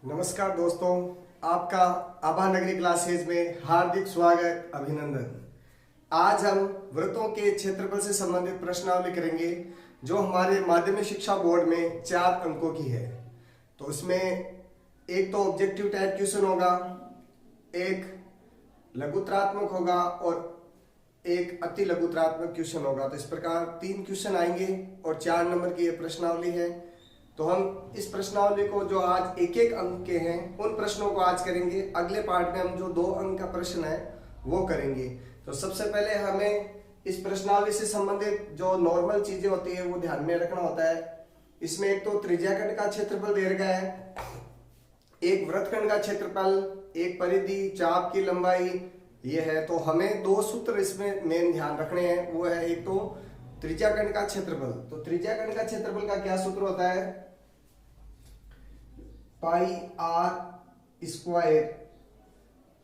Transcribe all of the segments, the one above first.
नमस्कार दोस्तों, आपका आभा नगरी क्लासेज में हार्दिक स्वागत, अभिनंदन। आज हम वृत्तों के क्षेत्रफल से संबंधित प्रश्नावली करेंगे जो हमारे माध्यमिक शिक्षा बोर्ड में 4 अंकों की है। तो उसमें एक तो ऑब्जेक्टिव टाइप क्वेश्चन होगा, एक लघुत्रात्मक होगा और एक अति लघुत्रात्मक क्वेश्चन होगा। तो इस प्रकार 3 क्वेश्चन आएंगे और 4 नंबर की यह प्रश्नावली है। तो हम इस प्रश्नावली को जो आज एक एक अंक के हैं उन प्रश्नों को आज करेंगे। अगले पार्ट में हम जो 2 अंक का प्रश्न है वो करेंगे। तो सबसे पहले हमें इस प्रश्नावली से संबंधित जो नॉर्मल चीजें होती है वो ध्यान में रखना होता है। इसमें एक तो त्रिज्याखंड का क्षेत्रफल दे रखा है, एक वृत्तखंड का क्षेत्रफल, एक परिधि, चाप की लंबाई ये है। तो हमें 2 सूत्र इसमें मेन ध्यान रखने हैं। वो है एक तो त्रिज्याखंड का क्षेत्रफल। तो त्रिज्याखंड का क्षेत्रफल का क्या सूत्र होता है? पाई आर स्क्वायर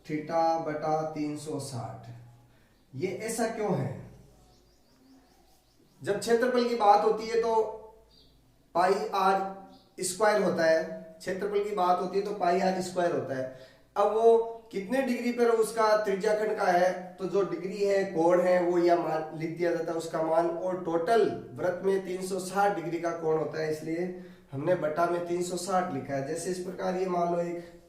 थीटा बटा 360। ये ऐसा क्यों है? जब क्षेत्रफल की बात होती है तो पाई आर स्क्वायर होता है, क्षेत्रफल की बात होती है तो पाई आर स्क्वायर होता है। अब वो कितने डिग्री पर उसका त्रिज्याखंड का है, तो जो डिग्री है, कोण है, वो या मान लिख दिया जाता है उसका मान। और टोटल वृत्त में 360 डिग्री का कोण होता है, इसलिए हमने बटा में 360 लिखा है। जैसे इस प्रकार ये मान लो एक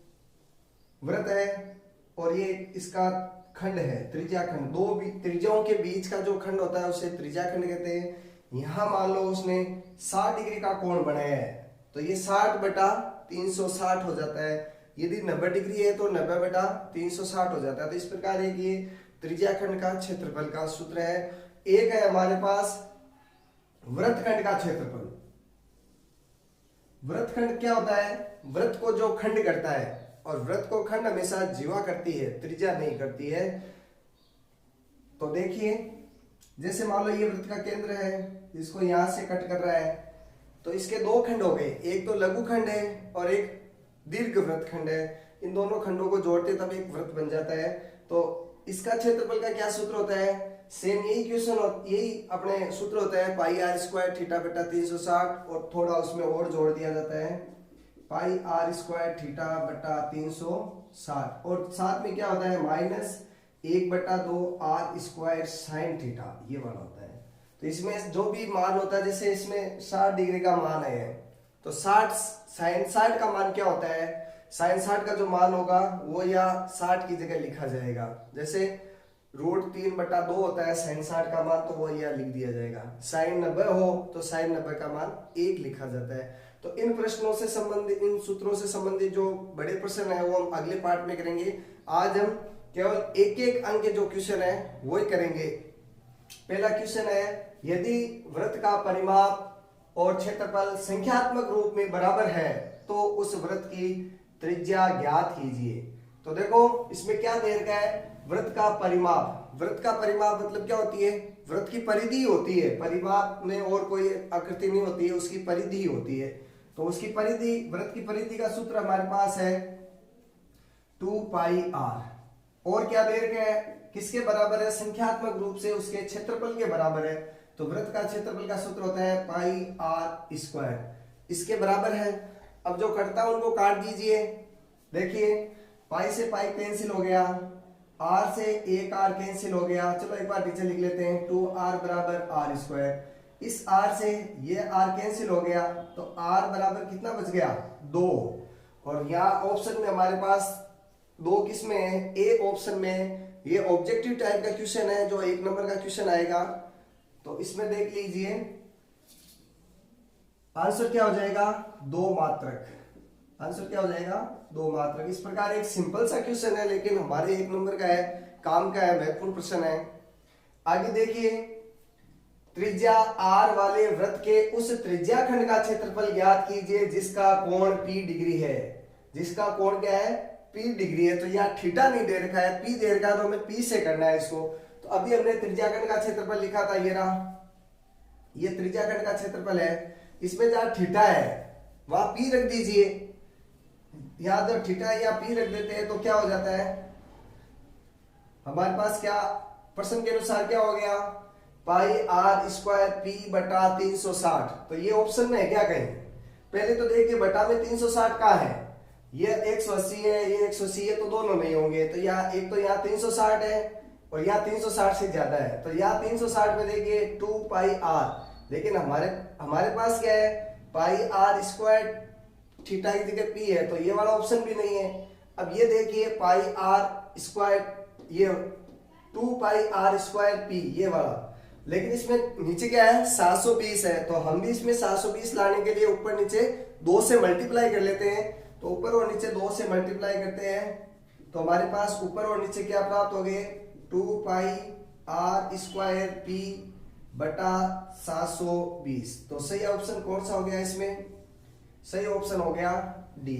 वृत्त है और ये इसका खंड है, त्रिज्याखंड। 2 त्रिज्याओं के बीच का जो खंड होता है उसे त्रिज्याखंड कहते हैं। यहां मान लो उसने 60 डिग्री का कोण बनाया है, तो ये 60 बटा 360 हो जाता है। यदि 90 डिग्री है तो 90 बटा 360 हो जाता है। तो इस प्रकार एक ये त्रिज्याखंड का क्षेत्रफल का सूत्र है। एक है हमारे पास वृत्तखंड का क्षेत्रफल। वृत्तखंड क्या होता है? वृत्त को जो खंड करता है, और वृत्त को खंड हमेशा जीवा करती है, त्रिज्या नहीं करती है। तो देखिए, जैसे मान लो ये वृत्त का केंद्र है, इसको यहां से कट कर रहा है, तो इसके 2 खंड हो गए, एक तो लघु खंड है और एक दीर्घ वृत्तखंड है। इन दोनों खंडों को जोड़ते तब एक वृत्त बन जाता है। तो इसका क्षेत्रफल का क्या सूत्र होता है? सेम यही क्वेश्चन, यही अपने सूत्र होता है, पाई आर स्क्वायर थीटा बटा 360 और थोड़ा उसमें और जोड़ दिया जाता है, पाई आर स्क्वायर थीटा बटा 360। और साथ में क्या होता है? Minus 1/2 r square sine theta, ये वाला होता है। तो इसमें जो भी मान होता है, जैसे इसमें 60 डिग्री का मान है, तो 60 साइन 60 का मान क्या होता है? साइन 60 का जो मान होगा वो या 60 की जगह लिखा जाएगा। जैसे √3/2 होता है साइन 60 का मान, तो वो यह लिख दिया जाएगा। साइन 90 हो तो साइन 90 का मान 1 लिखा जाता है। तो इन प्रश्नों से संबंधित, इन सूत्रों से संबंधित जो बड़े प्रश्न है वो हम अगले पार्ट में करेंगे। आज हम केवल एक एक अंक के जो क्वेश्चन है वो ही करेंगे। पहला क्वेश्चन है, यदि वृत्त का परिमाप और क्षेत्रफल संख्यात्मक रूप में बराबर है तो उस वृत्त की त्रिज्या ज्ञात कीजिए। तो देखो इसमें क्या दे रखा है? वृत्त का परिमाप। वृत्त का परिमाप मतलब क्या होती है? वृत्त की परिधि होती है। परिमाप में और कोई आकृति नहीं होती है, उसकी परिधि होती है। तो उसकी परिधि, वृत्त की परिधि का सूत्र हमारे पास है 2 पाई आर। और क्या दे रखा है? किसके बराबर है? संख्यात्मक रूप से उसके क्षेत्रफल के बराबर है। तो वृत्त का क्षेत्रफल का सूत्र होता है पाई आर स्क्वायर, इसके बराबर है। अब जो कटता है उनको काट दीजिए। देखिए, पाई से पाई कैंसिल हो गया, आर से एक आर कैंसिल हो गया। चलो एक बार नीचे लिख लेते हैं, 2r बराबर आर स्क्वायर। इस r से ये r कैंसिल हो गया, तो r बराबर कितना बच गया? 2। और यहाँ ऑप्शन में हमारे पास 2 किस में है? ए ऑप्शन में। ये ऑब्जेक्टिव टाइप का क्वेश्चन है, जो 1 नंबर का क्वेश्चन आएगा। तो इसमें देख लीजिए, आंसर क्या हो जाएगा? 2 मात्रक। आंसर क्या हो जाएगा? 2 मात्रक। इस प्रकार एक सिंपल सा क्वेश्चन है, लेकिन हमारे 1 नंबर का है, काम का है, महत्वपूर्ण प्रश्न है। आगे देखिए, त्रिज्या r वाले वृत्त के उस त्रिज्याखंड का क्षेत्रफल ज्ञात कीजिए जिसका कोण p डिग्री है। जिसका कोण क्या है? p डिग्री है। तो यहाँ थीटा नहीं दे रखा है, p दे रखा है, तो हमें p से करना है इसको। तो अभी हमने त्रिज्याखंड का क्षेत्रफल लिखा था, ये रहा, ये त्रिज्याखंड का क्षेत्रफल है। इसमें जहां थीटा है वहां p रख दीजिए। यहां जब थीटा या p रख देते हैं तो क्या हो जाता है? हमारे पास क्या प्रश्न के अनुसार क्या हो गया? पाई आर स्क्वायर p बटा 360। तो ये ऑप्शन में है क्या? कहीं पहले तो देखिए, बटा में 360 का है, ये 180 है, ये 180 है, तो दोनों नहीं होंगे। तो यहाँ एक तो यहाँ 360 है और यहाँ 360 से ज्यादा है। तो यहाँ 360 में देखिए 2 पाई आर, लेकिन हमारे हमारे पास क्या है, पाई आर स्क्वायर थीटा की जगह पी है, तो ये वाला ऑप्शन भी नहीं है। अब ये देखिए पाई आर स्क्वायर, ये 2 पाई आर स्क्वायर पी ये वाला, लेकिन इसमें नीचे क्या है 720 है। तो हम भी इसमें 720 लाने के लिए ऊपर नीचे 2 से मल्टीप्लाई कर लेते हैं। तो ऊपर और नीचे 2 से मल्टीप्लाई करते हैं तो हमारे पास ऊपर और नीचे क्या प्राप्त हो गए, 2 पाई आर स्क्वायर पी बटा 720। तो सही ऑप्शन कौन सा हो गया इसमें, सही ऑप्शन हो गया डी।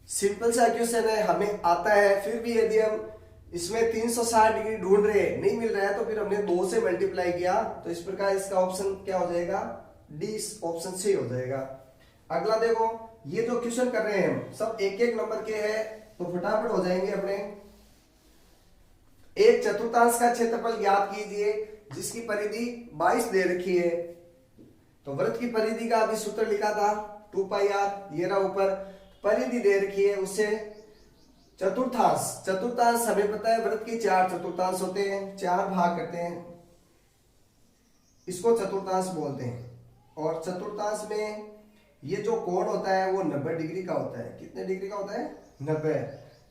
सिंपल सा क्वेश्चन है, हमें आता है, फिर भी यदि हम इसमें 360 डिग्री ढूंढ रहे हैं, नहीं मिल रहा है, तो फिर हमने 2 से मल्टीप्लाई किया। तो इस प्रकार इसका ऑप्शन क्या हो जाएगा, डी ऑप्शन सही हो जाएगा। अगला देखो, ये जो क्वेश्चन कर रहे हैं हम सब एक एक नंबर के हैं, तो फटाफट हो जाएंगे अपने। एक चतुर्थांश का क्षेत्रफल ज्ञात कीजिए जिसकी परिधि 22 दे रखी है। तो वृत्त की परिधि का अभी सूत्र लिखा था 2 पाई आर, ये रहा ऊपर परिधि दे रखी है, उससे चतुर्थांश हमें पता है वृत्त के 4 चतुर्थांश होते हैं, 4 भाग करते हैं, इसको चतुर्थांश बोलते हैं। और चतुर्थांश में ये जो कोण होता है वो 90 डिग्री का होता है। कितने डिग्री का होता है, 90।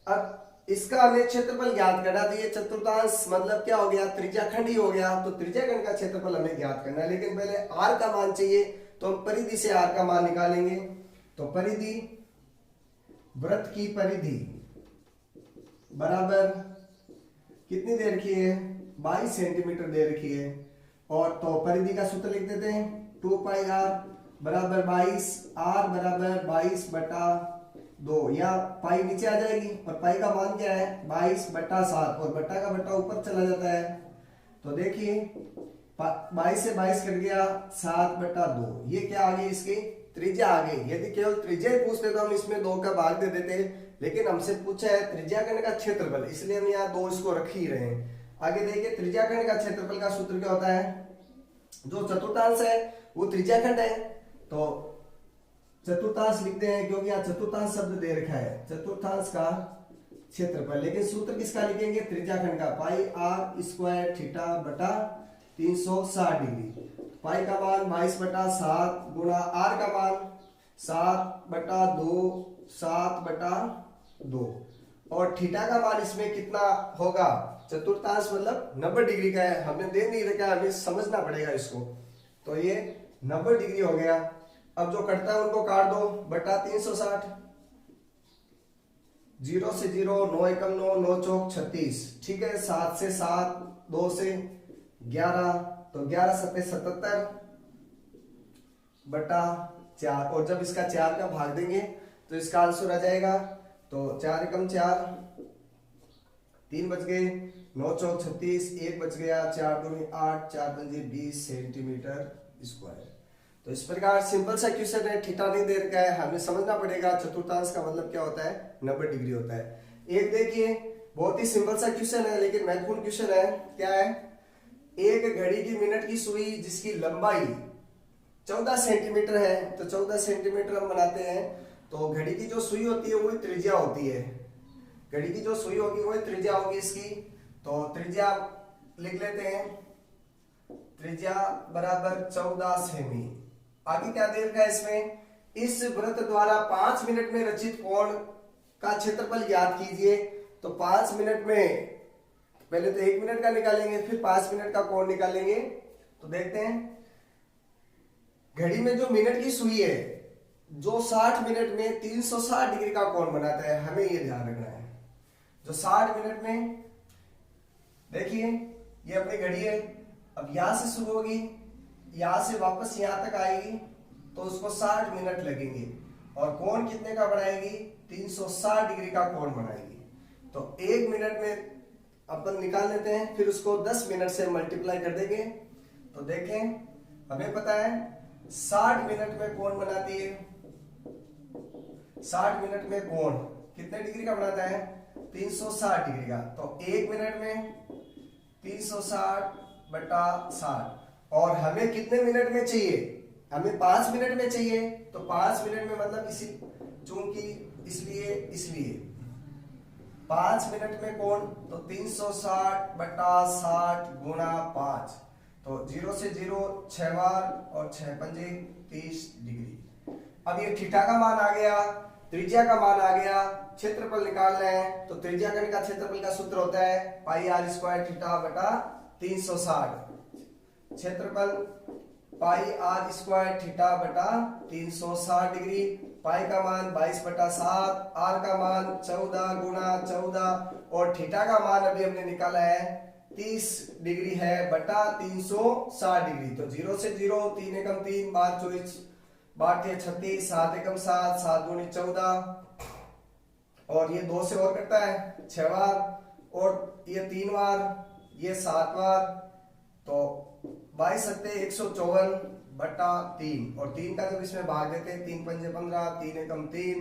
अब इसका हमें क्षेत्रफल ज्ञात करना था। ये चतुर्थांश मतलब क्या हो गया, त्रिज्याखंड ही हो गया। तो त्रिज्याखंड का क्षेत्रफल हमें ज्ञात करना है, लेकिन पहले आर का मान चाहिए, तो हम परिधि से आर का मान निकालेंगे। तो परिधि, वृत्त की परिधि बराबर कितनी दे रखी है, 22 सेंटीमीटर दे रखी है। और तो परिधि का सूत्र लिख देते हैं 2 पाई आर बराबर 22, आर बराबर 22 बटा 2, या पाई नीचे आ जाएगी और पाई का मान क्या है 22 बटा 7, और बटा का बटा ऊपर चला जाता है। तो देखिए 22 से 22 कट गया, 7 बटा 2, ये क्या आ गई, इसकी त्रिज्या आ गई। यदि केवल त्रिज्या ही पूछते तो हम इसमें 2 का भाग दे देते, लेकिन हमसे पूछा है त्रिज्याखंड का क्षेत्रफल, इसलिए हम यहाँ 2 इसको रख ही रहे हैं। आगे देखिए त्रिज्याखंड का क्षेत्रफल का सूत्र क्या होता है, जो चतुर्थांश है वो त्रिज्याखंड है, तो चतुर्थांश लिखते हैं, क्योंकि यहाँ चतुर्थांश शब्द दे रखा है, चतुर्थांश का क्षेत्रफल। लेकिन सूत्र किसका लिखेंगे, त्रिज्याखंड का, पाई आर स्क्वायर थीटा बटा 360 डिग्री। पाई का मान 22 बटा 7 गुणा आर का मान 7 बटा 2, 7 बटा 2, और थीटा का मान इसमें कितना होगा, चतुर्थांश मतलब 90 डिग्री का है, हमने दे नहीं रखा, हमें समझना पड़ेगा इसको। तो ये 90 डिग्री हो गया। अब जो कटता है उनको काट दो, बटा 360, 0 से 0, 9 एकम 9, 9 चौक 36, ठीक है, 7 से 7, 2 से 11, तो 11 सत्ते 77 बटा 4, और जब इसका 4 का भाग देंगे तो इसका आंसर आ जाएगा। तो 4 एकम 4, 3 बच गए, 9 चौक 36, 1 बच गया, 4 दूनी 8, 4 पंजे 20 सेंटीमीटर स्क्वायर। तो इस प्रकार सिंपल सा क्वेश्चन है, थीटा नहीं दे रखा है, हमें समझना पड़ेगा चतुर्थांश का मतलब क्या होता है, 90 डिग्री होता है। एक देखिए बहुत ही सिंपल सा क्वेश्चन है, लेकिन महत्वपूर्ण क्वेश्चन है। क्या है, एक घड़ी की मिनट की सुई जिसकी लंबाई 14 सेंटीमीटर है, तो 14 सेंटीमीटर हम बनाते हैं। तो घड़ी की जो सुई होती है वही त्रिज्या होती है, घड़ी की जो सुई होगी वही त्रिज्या होगी इसकी। तो त्रिज्या लिख लेते हैं, त्रिज्या बराबर 14 सेमी। आगे क्या दे रखा है इसमें, इस वृत्त द्वारा 5 मिनट में रचित कोण का क्षेत्रफल ज्ञात कीजिए। तो 5 मिनट में, पहले तो 1 मिनट का निकालेंगे, फिर 5 मिनट का कोण निकालेंगे। तो देखते हैं, घड़ी में जो मिनट की सुई है, जो 60 मिनट में 360 डिग्री का कोण बनाता है, हमें ये ध्यान रखना है। जो 60 मिनट में, देखिए ये अपनी घड़ी है, अब यहां से शुरू होगी, यहां से वापस यहां तक आएगी, तो उसको 60 मिनट लगेंगे, और कोण कितने का बनाएगी, 360 डिग्री का कोण बनाएगी। तो 1 मिनट में अपन निकाल लेते हैं, फिर उसको 10 मिनट से मल्टीप्लाई कर देंगे। तो देखें, हमें पता है 60 मिनट में कोण बनाती है, 60 मिनट में कोण कितने डिग्री का बनाता है, 360 डिग्री का। तो 1 मिनट में 360 बटा 60, और हमें कितने मिनट में चाहिए, हमें 5 मिनट में चाहिए, तो 5 मिनट में मतलब इसी चूंकि इसलिए 5 मिनट में कोण तो 360 बटा 60 गुणा 5, तो 0 से 0 6 बार और 6 पंजे 30 डिग्री। अब ये थीटा का मान आ गया, त्रिज्या का मान आ गया, क्षेत्रफल निकालना है तो त्रिज्या कर्ण का क्षेत्रफल का सूत्र होता है पाई आर स्क्वायर थीटा बटा 360। क्षेत्रफल पाई आर स्क्वायर थीटा बटा 360 डिग्री। पाई का मान 22 बटा 7, आर का मान 14 गुणा 14 और थीटा का मान अभी हमने निकाला है 30 डिग्री है बटा 360 डिग्री। तो 0 से 0 3 एकम 3 5 24 8 36 7 एकम 7 7 दूनी 14 और ये 2 से और करता है 6 बार और ये 3 बार ये 7 बार, तो 22 सत्ते 154 बटा 3 और 3 का जब इसमें भाग देते हैं 3 पंजे 15 3 एकम 3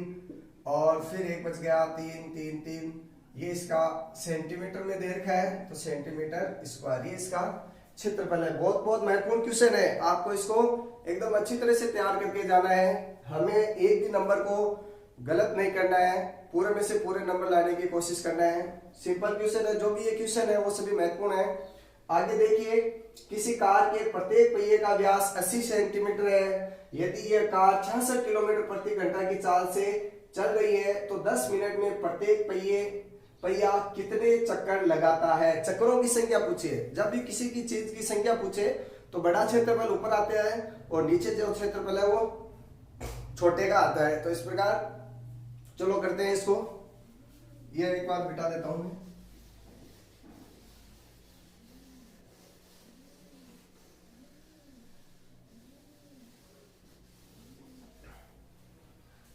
और फिर एक बच गया 3 3 3, ये इसका सेंटीमीटर में दे रखा है तो सेंटीमीटर स्क्वायर, ये इसका क्षेत्रफल है। बहुत बहुत महत्वपूर्ण क्वेश्चन है, आपको इसको एकदम अच्छी तरह से तैयार करके जाना है। हमें एक भी नंबर को गलत नहीं करना है, पूरे में से पूरे नंबर लाने की कोशिश करना है। सिंपल क्वेश्चन है, जो भी ये क्वेश्चन है वो सभी महत्वपूर्ण है। आगे देखिए, किसी कार के प्रत्येक पहिए का व्यास 80 सेंटीमीटर है। यदि यह कार 66 किलोमीटर प्रति घंटा की चाल से चल रही है तो 10 मिनट में प्रत्येक पहिया कितने चक्कर लगाता है। चक्करों की संख्या पूछे। जब भी किसी की चीज की संख्या पूछे तो बड़ा क्षेत्रफल ऊपर आता है और नीचे जो क्षेत्रफल है वो छोटे का आता है। तो इस प्रकार चलो करते हैं इसको। ये एक बार बिठा देता हूं मैं।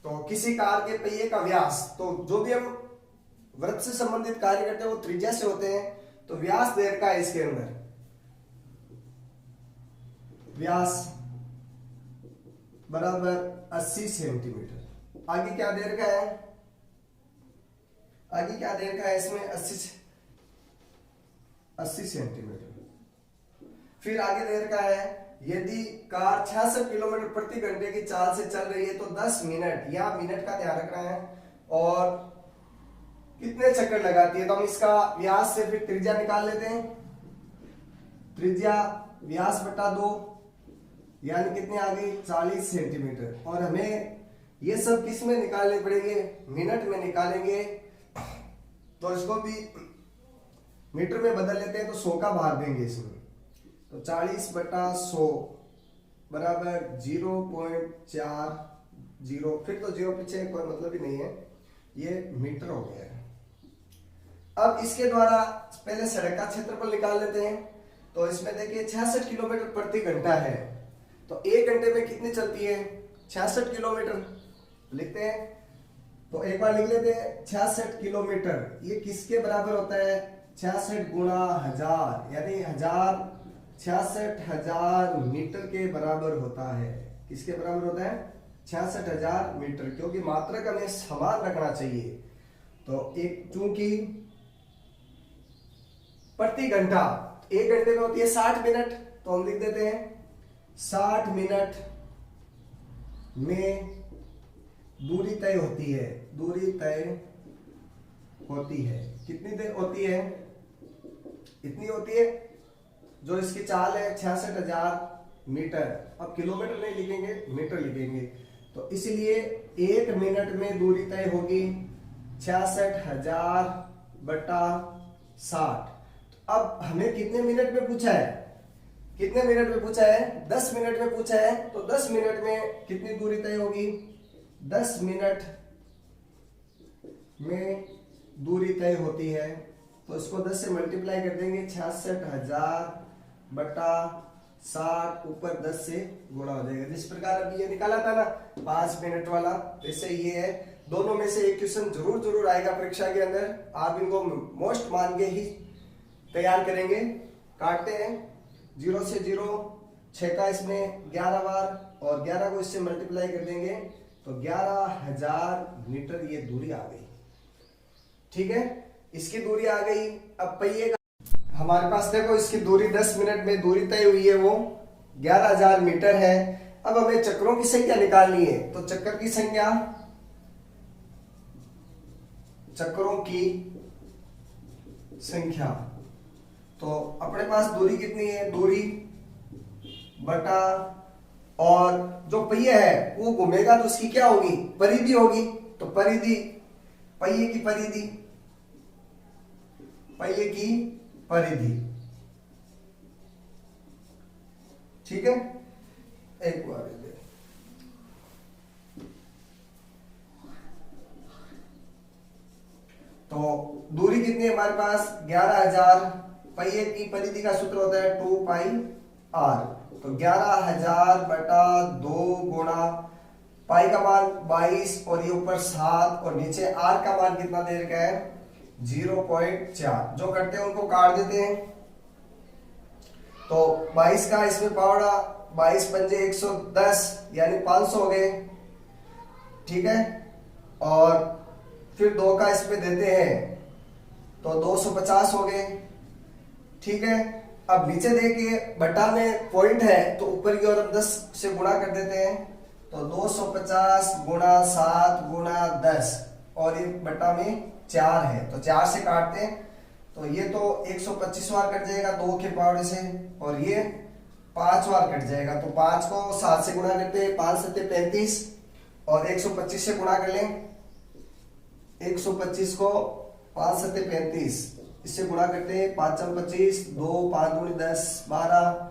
तो किसी कार के पहिए का व्यास, तो जो भी हम वृत्त से संबंधित कार्य करते हैं वो त्रिज्या से होते हैं, तो व्यास दे रखा है इसके अंदर, व्यास बराबर 80 सेंटीमीटर। आगे क्या दे रखा है, आगे क्या दे रखा है इसमें 80 सेंटीमीटर। फिर आगे दे रखा है यदि कार 66 किलोमीटर प्रति घंटे की चाल से चल रही है तो 10 मिनट, या मिनट का ध्यान रखना है, और कितने चक्कर लगाती है। तो हम इसका व्यास से फिर त्रिज्या निकाल लेते हैं। त्रिज्या व्यास बटा 2 यानी कितने आ गई 40 सेंटीमीटर। और हमें ये सब किस में निकालने पड़ेंगे, मिनट में निकालेंगे। तो इसको भी मीटर में बदल लेते हैं तो 100 का भाग देंगे इसमें, तो 40 बटा 100 बराबर 0.40। फिर तो 0 पीछे कोई मतलब ही नहीं है, ये मीटर हो गया है। अब इसके द्वारा पहले सड़क का क्षेत्रफल निकाल लेते हैं। तो इसमें देखिए 66 किलोमीटर प्रति घंटा है, तो 1 घंटे में कितनी चलती है 66 किलोमीटर लिखते हैं। तो एक बार लिख लेते हैं 66 किलोमीटर, ये किसके बराबर होता है 66 गुणा 1000, यानी 66,000 मीटर के बराबर होता है। किसके बराबर होता है 66,000 मीटर, क्योंकि मात्रक हमें समान रखना चाहिए। तो एक चूंकि प्रति घंटा 1 घंटे में होती है 60 मिनट, तो हम लिख देते हैं 60 मिनट में दूरी तय होती है। दूरी तय होती है, कितनी देर होती है, इतनी होती है। जो इसकी चाल है 66,000 मीटर। अब किलोमीटर नहीं लिखेंगे, मीटर लिखेंगे। तो इसलिए 1 मिनट में दूरी तय होगी 66,000 बटा 60। अब हमें कितने मिनट में पूछा है, कितने मिनट में पूछा है 10 मिनट में पूछा है। तो 10 मिनट में कितनी दूरी तय होगी, 10 मिनट में दूरी तय होती है। तो इसको 10 से मल्टीप्लाई कर देंगे, 66,000 बटा 60 ऊपर 10 से गुणा हो जाएगा। जिस प्रकार अभी ये निकाला था ना 5 मिनट वाला, जैसे ये है। दोनों में से एक क्वेश्चन जरूर आएगा परीक्षा के अंदर, आप इनको मोस्ट मान के ही तैयार करेंगे। काटते हैं 0 से 0, 6 का इसमें 11 बार और 11 को इससे मल्टीप्लाई कर देंगे तो 11,000 मीटर ये दूरी आ गई। ठीक है, इसकी दूरी आ गई। अब पहिए का हमारे पास देखो, इसकी दूरी 10 मिनट में दूरी तय हुई है वो 11,000 मीटर है। अब हमें चक्रों की संख्या निकालनी है, तो चक्कर की संख्या, चक्रों की संख्या, तो अपने पास दूरी कितनी है, दूरी बटा, और जो पहिया है वो घूमेगा तो उसकी क्या होगी, परिधि होगी, तो परिधि, पहिए की परिधि, पहिए की परिधि, ठीक है। एक बार तो दूरी कितनी है हमारे पास, 11,000, पहिए की परिधि का सूत्र होता है 2 पाई r, तो 11,000 बटा 2 गुणा पाई का मान 22 और ये ऊपर 7 और नीचे r का मान कितना दे रखा है 0.4। जो करते हैं उनको काट देते हैं, तो 22 का इसमें पावड़ा 22 पंजे 110 यानी 500 हो गए, ठीक है। और फिर 2 का इसमें देते हैं तो 250 हो गए, ठीक है। अब नीचे देखिए बटा में पॉइंट है तो ऊपर की ओर हम 10 से गुणा कर देते हैं, तो 250 गुणा 7 गुणा 10 और ये बटा में 4 है तो 4 से काटते हैं, तो ये तो 125 बार कट जाएगा 2 के पावड़े से, और ये 5 बार कट जाएगा, तो 5 को 7 से गुणा करते हैं, 5 7 35 और 125 से गुणा कर लें, 125 को 5 7 35 इससे गुणा करते हैं, 5 25 2 5 दूनी 10 12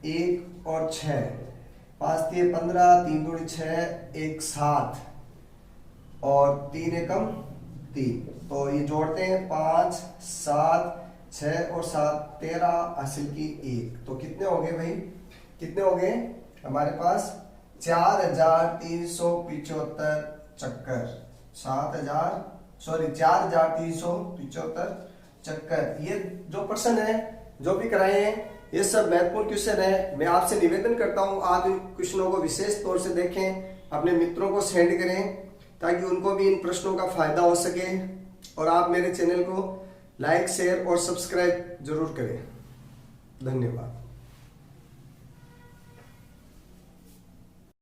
1 और 6 5 3 15 3 दूनी 6 1 7 और 3 एकम 3, तो ये जोड़ते हैं 5 7 6 और 7 13 हासिल की 1, तो कितने हो गए भाई, कितने हो गए हमारे पास 4,375 चक्कर, 4,375 चक्कर। ये जो प्रश्न है जो भी कराए हैं ये सब महत्वपूर्ण क्वेश्चन है। मैं आपसे निवेदन करता हूं आप इन क्वेश्चनों को विशेष तौर से देखें, अपने मित्रों को सेंड करें ताकि उनको भी इन प्रश्नों का फायदा हो सके, और आप मेरे चैनल को लाइक शेयर और सब्सक्राइब जरूर करें। धन्यवाद।